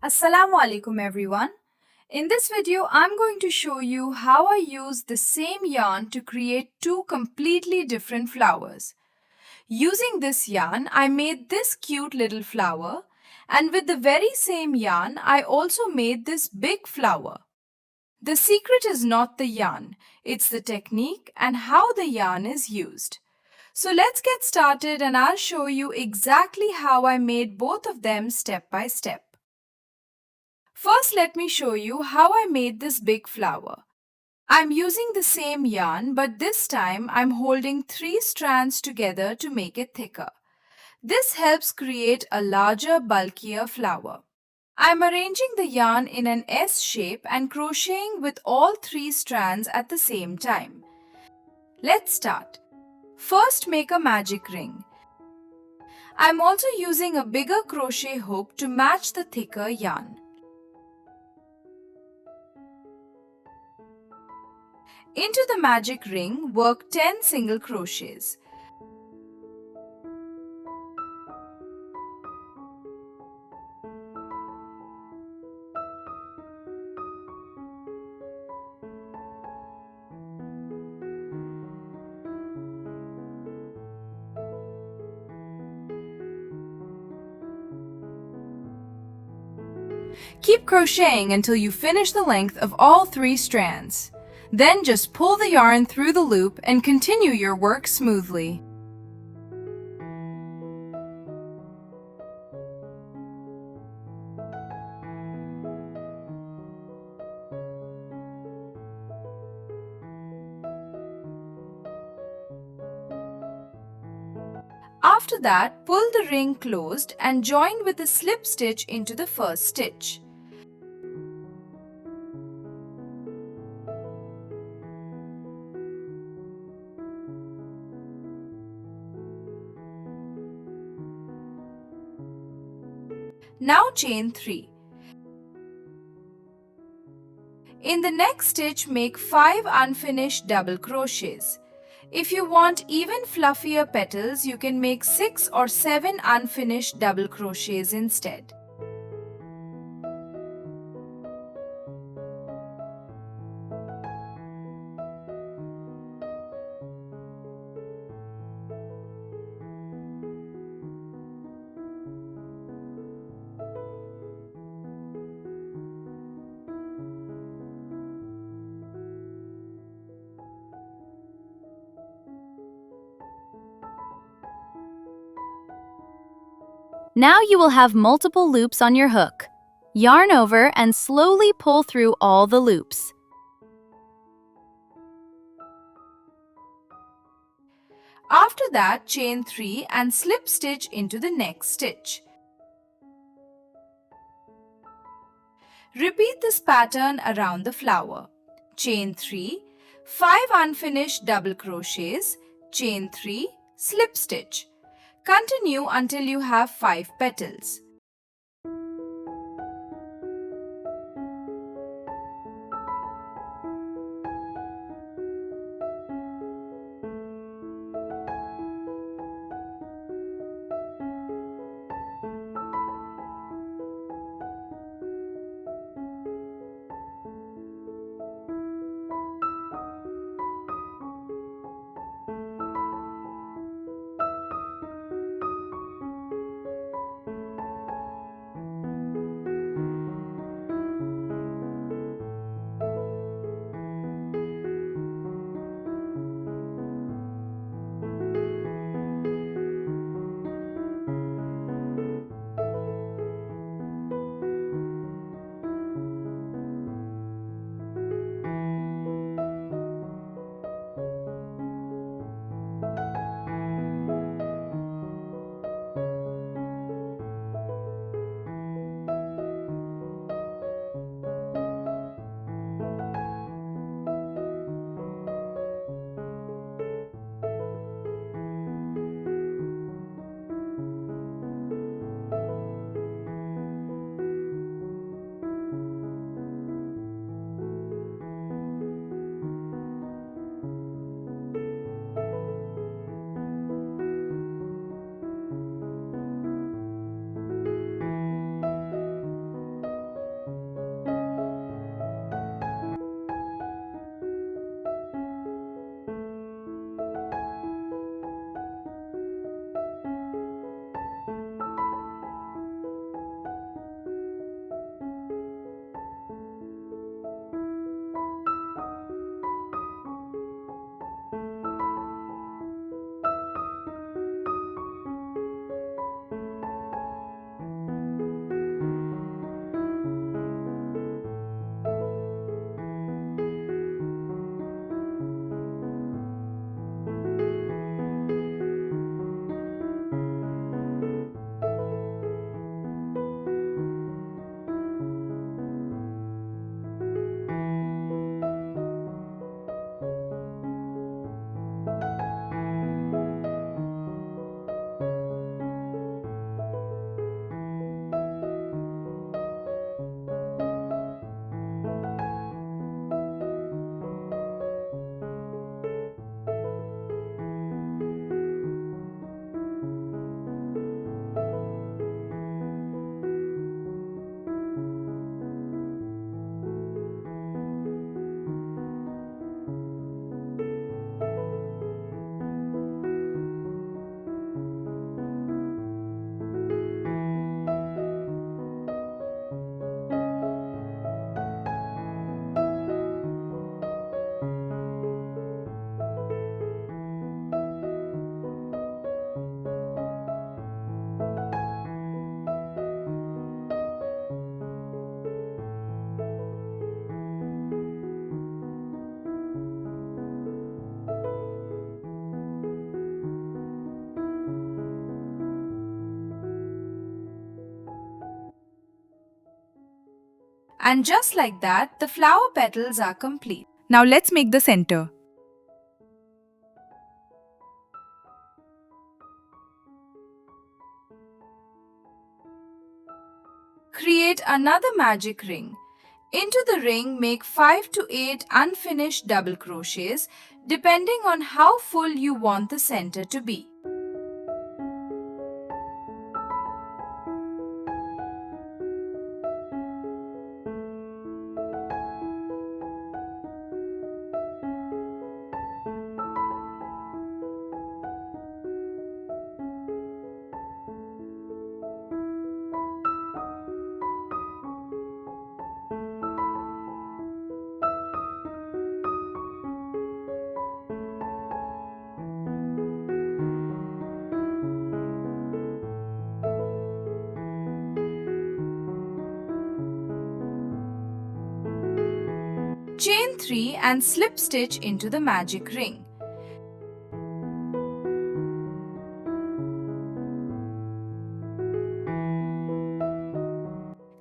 Assalamu alaikum everyone. In this video, I'm going to show you how I use the same yarn to create two completely different flowers. Using this yarn, I made this cute little flower, and with the very same yarn, I also made this big flower. The secret is not the yarn, it's the technique and how the yarn is used. So let's get started and I'll show you exactly how I made both of them step by step. First, let me show you how I made this big flower. I'm using the same yarn, but this time I'm holding 3 strands together to make it thicker. This helps create a larger, bulkier flower. I'm arranging the yarn in an S shape and crocheting with all 3 strands at the same time. Let's start. First, make a magic ring. I'm also using a bigger crochet hook to match the thicker yarn. Into the magic ring, work 10 single crochets. Keep crocheting until you finish the length of all 3 strands. Then just pull the yarn through the loop and continue your work smoothly. After that, pull the ring closed and join with a slip stitch into the first stitch. Now chain 3. In the next stitch, make 5 unfinished double crochets. If you want even fluffier petals, you can make 6 or 7 unfinished double crochets instead. Now you will have multiple loops on your hook. Yarn over and slowly pull through all the loops. After that, chain 3 and slip stitch into the next stitch. Repeat this pattern around the flower. Chain 3, 5 unfinished double crochets, chain 3, slip stitch. Continue until you have 5 petals. And just like that, the flower petals are complete. Now let's make the center. Create another magic ring. Into the ring, make 5 to 8 unfinished double crochets depending on how full you want the center to be. Chain 3 and slip stitch into the magic ring.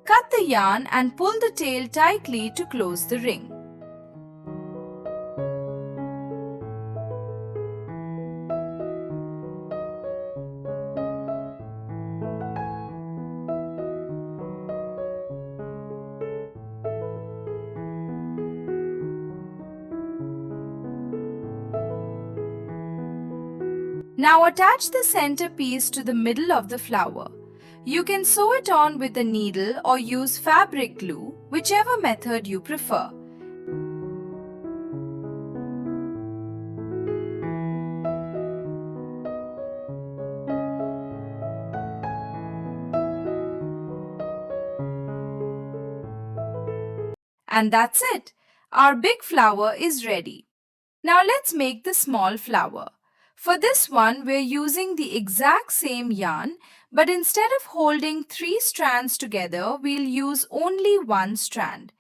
Cut the yarn and pull the tail tightly to close the ring. Now attach the center piece to the middle of the flower. You can sew it on with a needle or use fabric glue, whichever method you prefer. And that's it. Our big flower is ready. Now let's make the small flower. For this one, we're using the exact same yarn, but instead of holding 3 strands together, we'll use only 1 strand.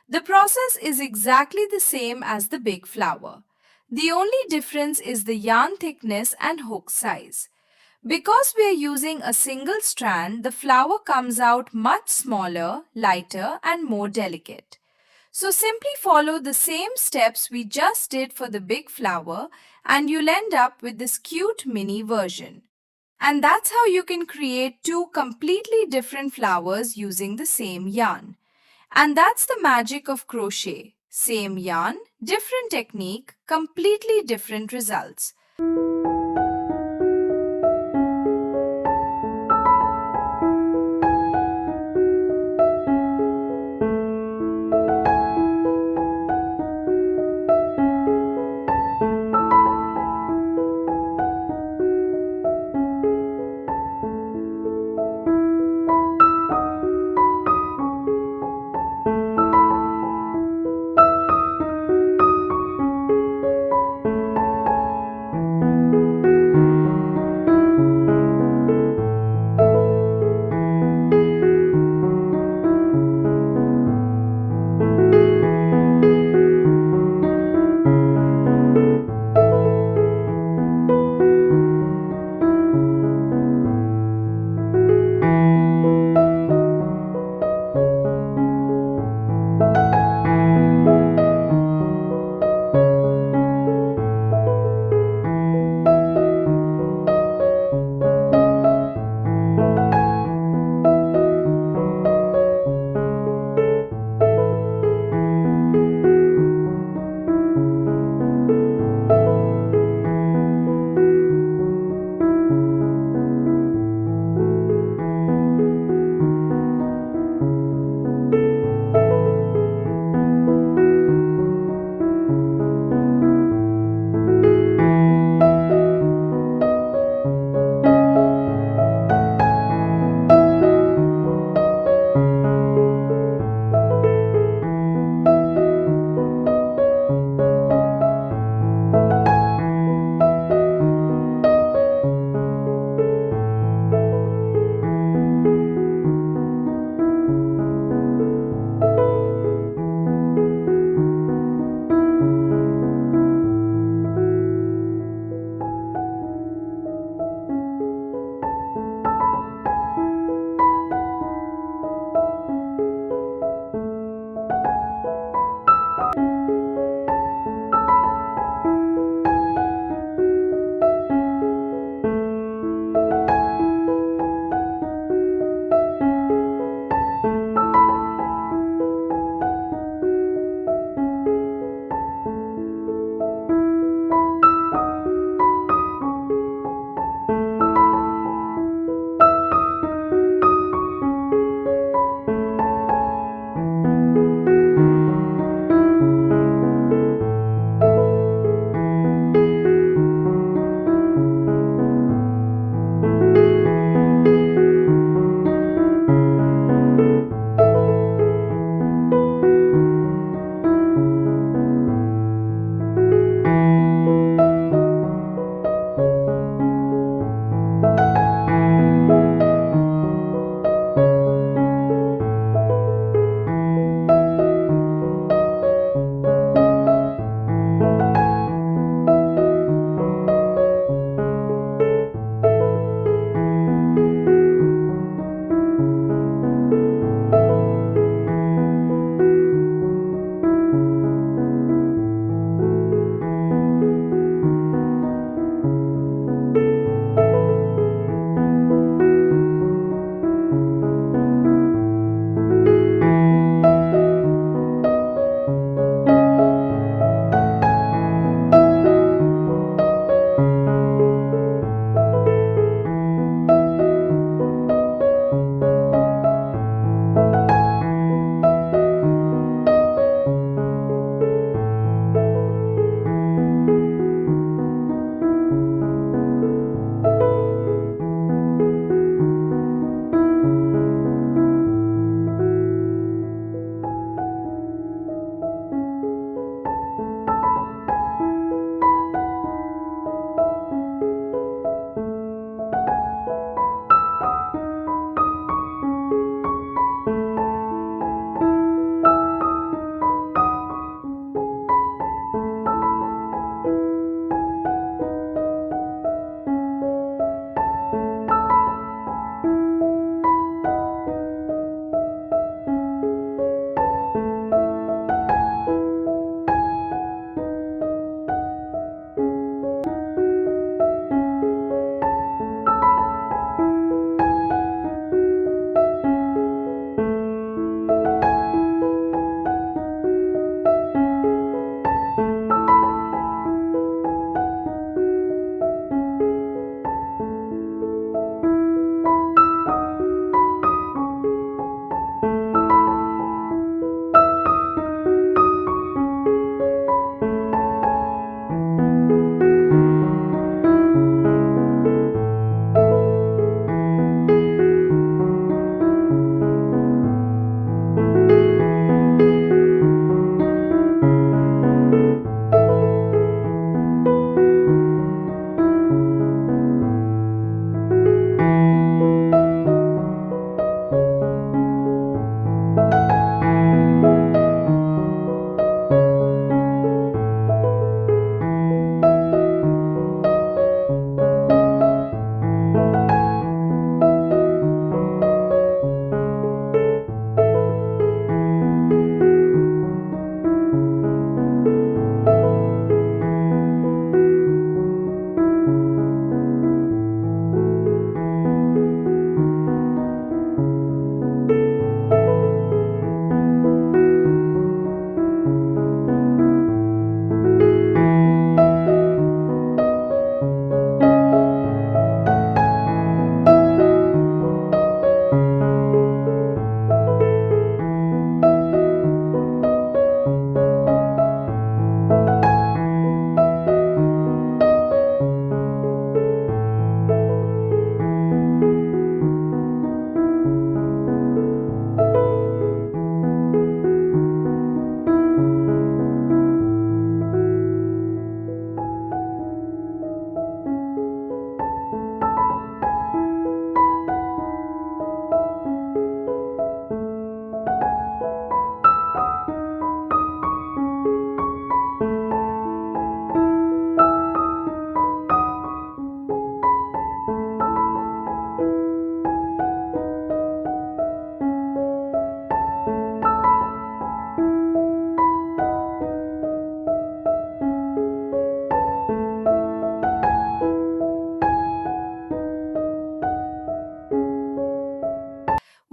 The process is exactly the same as the big flower. The only difference is the yarn thickness and hook size. Because we're using a single strand, the flower comes out much smaller, lighter, and more delicate. So simply follow the same steps we just did for the big flower and you'll end up with this cute mini version. And that's how you can create 2 completely different flowers using the same yarn. And that's the magic of crochet. Same yarn, different technique, completely different results.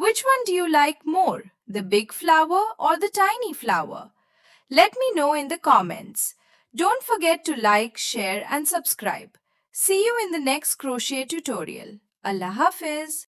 Which one do you like more, the big flower or the tiny flower? Let me know in the comments. Don't forget to like, share and subscribe. See you in the next crochet tutorial. Allah Hafiz.